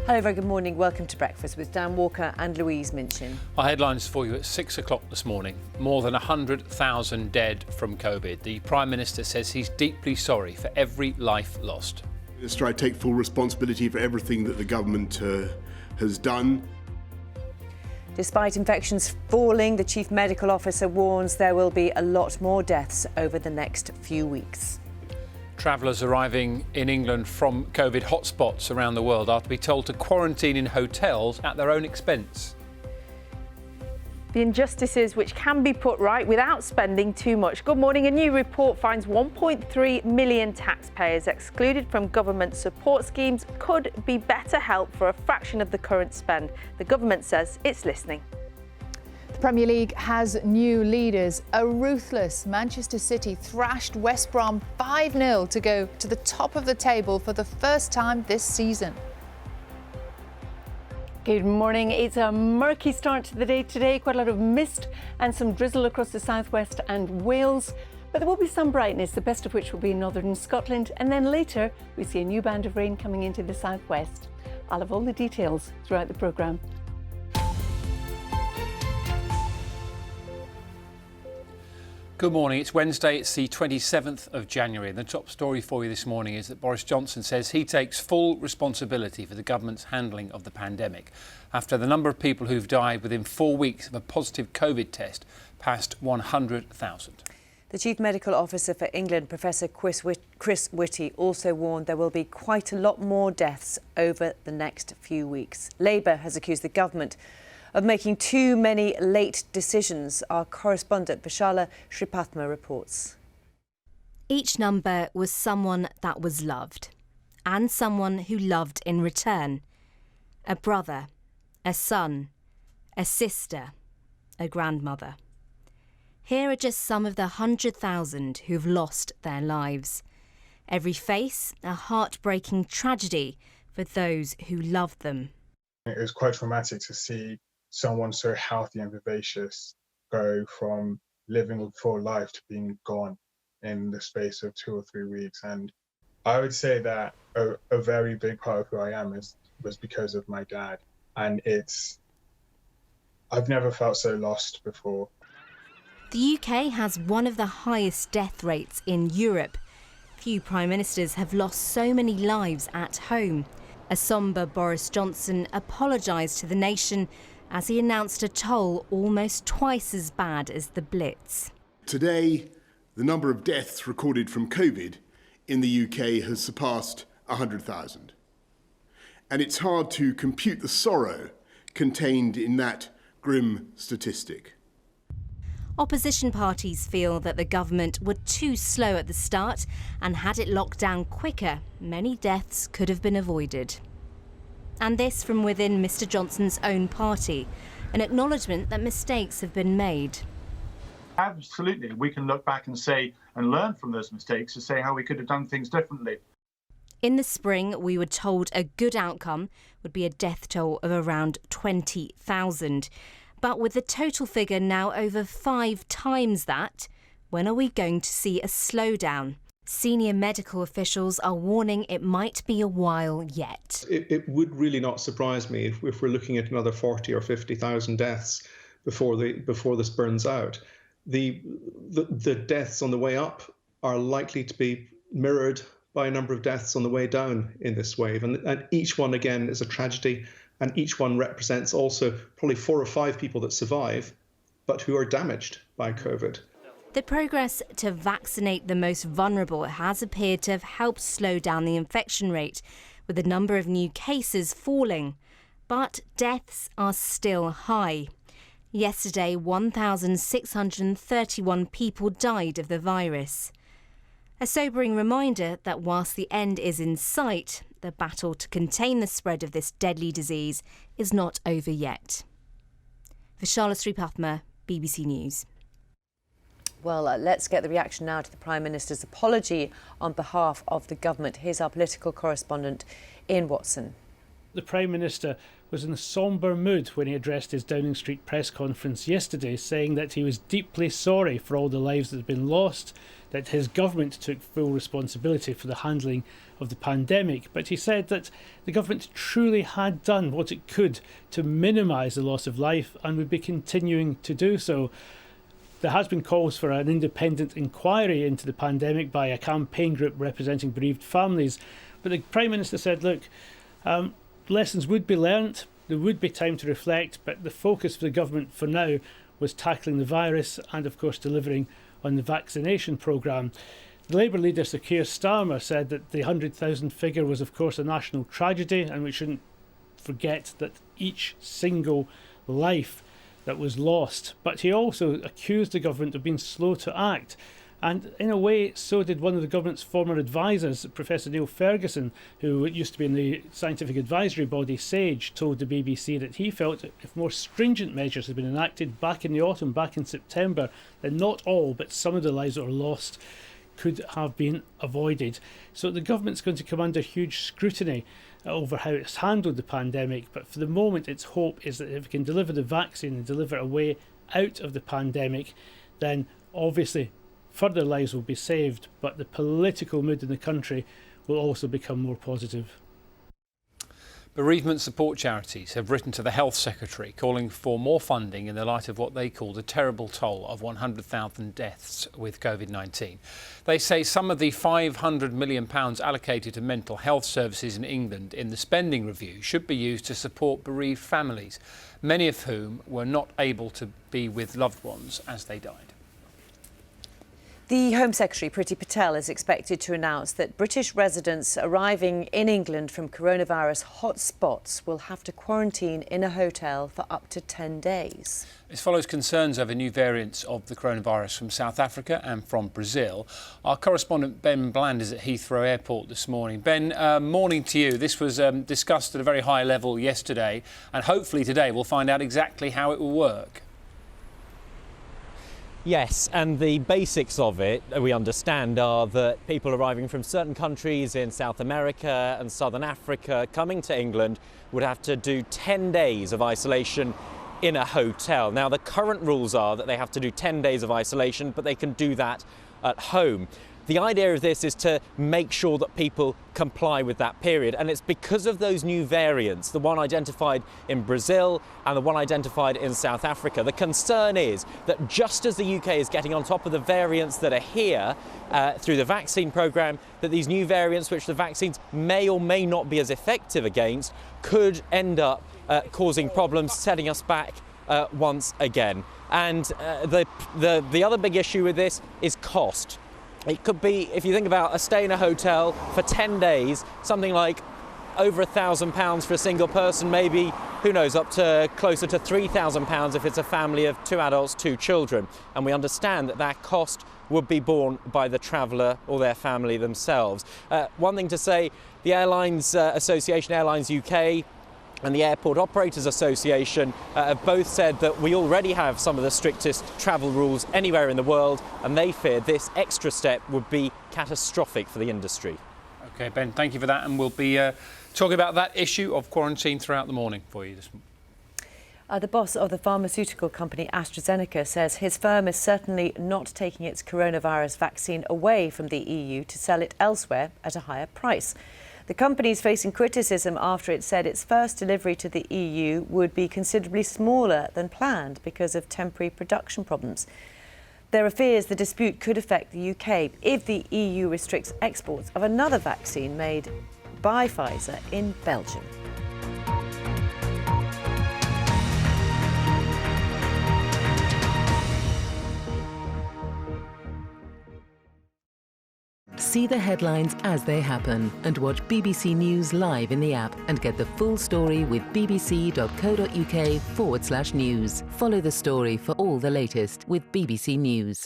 Hello, very good morning. Welcome to Breakfast with Dan Walker and Louise Minchin. Our headlines for you at 6 o'clock this morning. More than 100,000 dead from COVID. The Prime Minister says he's deeply sorry for every life lost. Minister, I take full responsibility for everything that the government has done. Despite infections falling, the Chief Medical Officer warns there will be a lot more deaths over the next few weeks. Travellers arriving in England from COVID hotspots around the world are to be told to quarantine in hotels at their own expense. The injustices which can be put right without spending too much. Good morning. A new report finds 1.3 million taxpayers excluded from government support schemes could be better help for a fraction of the current spend. The government says it's listening. The Premier League has new leaders. A ruthless Manchester City thrashed West Brom 5-0 to go to the top of the table for the first time this season. Good morning. It's a murky start to the day today. Quite a lot of mist and some drizzle across the southwest and Wales. But there will be some brightness, the best of which will be in northern Scotland. And then later, we see a new band of rain coming into the southwest. I'll have all the details throughout the programme. Good morning. It's Wednesday. It's the 27th of January. And the top story for you this morning is that Boris Johnson says he takes full responsibility for the government's handling of the pandemic after the number of people who've died within 4 weeks of a positive COVID test passed 100,000. The Chief Medical Officer for England, Professor Chris Whitty, also warned there will be quite a lot more deaths over the next few weeks. Labour has accused the government of making too many late decisions. Our correspondent Vishala Sripathma reports. Each number was someone that was loved, and someone who loved in return. A brother, a son, a sister, a grandmother. Here are just some of the 100,000 who've lost their lives. Every face, a heartbreaking tragedy for those who loved them. It was quite traumatic to see someone so healthy and vivacious go from living a full life to being gone in the space of 2 or 3 weeks. And I would say that a very big part of who I am was because of my dad. And I've never felt so lost before. The UK has one of the highest death rates in Europe. Few prime ministers have lost so many lives at home. A sombre Boris Johnson apologised to the nation as he announced a toll almost twice as bad as the Blitz. Today, the number of deaths recorded from COVID in the UK has surpassed 100,000. And it's hard to compute the sorrow contained in that grim statistic. Opposition parties feel that the government were too slow at the start, and had it locked down quicker, many deaths could have been avoided. And this from within Mr Johnson's own party, an acknowledgement that mistakes have been made. Absolutely. We can look back and say and learn from those mistakes to say how we could have done things differently. In the spring, we were told a good outcome would be a death toll of around 20,000. But with the total figure now over 5 times that, when are we going to see a slowdown? Senior medical officials are warning it might be a while yet. It would really not surprise me if we're looking at another 40 or 50,000 deaths before this burns out. The deaths on the way up are likely to be mirrored by a number of deaths on the way down in this wave. And each one, again, is a tragedy. And each one represents also probably 4 or 5 people that survive, but who are damaged by COVID. The progress to vaccinate the most vulnerable has appeared to have helped slow down the infection rate, with the number of new cases falling. But deaths are still high. Yesterday, 1,631 people died of the virus. A sobering reminder that whilst the end is in sight, the battle to contain the spread of this deadly disease is not over yet. Vishala Sripathma, BBC News. Well, let's get the reaction now to the Prime Minister's apology on behalf of the government. Here's our political correspondent, Ian Watson. The Prime Minister was in a sombre mood when he addressed his Downing Street press conference yesterday, saying that he was deeply sorry for all the lives that had been lost, that his government took full responsibility for the handling of the pandemic. But he said that the government truly had done what it could to minimise the loss of life and would be continuing to do so. There has been calls for an independent inquiry into the pandemic by a campaign group representing bereaved families. But the Prime Minister said, look, lessons would be learnt, there would be time to reflect, but the focus for the government for now was tackling the virus and, of course, delivering on the vaccination programme. The Labour leader, Sir Keir Starmer, said that the 100,000 figure was, of course, a national tragedy, and we shouldn't forget that each single life that was lost. But he also accused the government of being slow to act. And in a way, so did one of the government's former advisors, Professor Neil Ferguson, who used to be in the scientific advisory body SAGE, told the BBC that he felt if more stringent measures had been enacted back in the autumn, back in September, then not all, but some of the lives that were lost could have been avoided. So the government's going to come under huge scrutiny over how it's handled the pandemic, but for the moment its hope is that if it can deliver the vaccine and deliver a way out of the pandemic, then obviously further lives will be saved, but the political mood in the country will also become more positive. Bereavement support charities have written to the Health Secretary calling for more funding in the light of what they call the terrible toll of 100,000 deaths with COVID-19. They say some of the £500 million allocated to mental health services in England in the spending review should be used to support bereaved families, many of whom were not able to be with loved ones as they died. The Home Secretary, Priti Patel, is expected to announce that British residents arriving in England from coronavirus hotspots will have to quarantine in a hotel for up to 10 days. This follows concerns over new variants of the coronavirus from South Africa and from Brazil. Our correspondent Ben Bland is at Heathrow Airport this morning. Ben, morning to you. This was discussed at a very high level yesterday, and hopefully today we'll find out exactly how it will work. Yes, and the basics of it, we understand, are that people arriving from certain countries in South America and Southern Africa coming to England would have to do 10 days of isolation in a hotel. Now, the current rules are that they have to do 10 days of isolation, but they can do that at home. The idea of this is to make sure that people comply with that period, and it's because of those new variants, the one identified in Brazil and the one identified in South Africa. The concern is that just as the UK is getting on top of the variants that are here through the vaccine programme, that these new variants, which the vaccines may or may not be as effective against, could end up causing problems, setting us back once again. And the other big issue with this is cost. It could be, if you think about a stay in a hotel for 10 days, something like over £1,000 for a single person, maybe, who knows, up to closer to £3,000 if it's a family of 2 adults, 2 children. And we understand that that cost would be borne by the traveller or their family themselves. One thing to say, the Airlines Association, Airlines UK, and the Airport Operators Association have both said that we already have some of the strictest travel rules anywhere in the world, and they fear this extra step would be catastrophic for the industry. OK, Ben, thank you for that, and we'll be talking about that issue of quarantine throughout the morning for you this morning. The boss of the pharmaceutical company AstraZeneca says his firm is certainly not taking its coronavirus vaccine away from the EU to sell it elsewhere at a higher price. The company is facing criticism after it said its first delivery to the EU would be considerably smaller than planned because of temporary production problems. There are fears the dispute could affect the UK if the EU restricts exports of another vaccine made by Pfizer in Belgium. See the headlines as they happen and watch BBC News live in the app and get the full story with bbc.co.uk/news. Follow the story for all the latest with BBC News.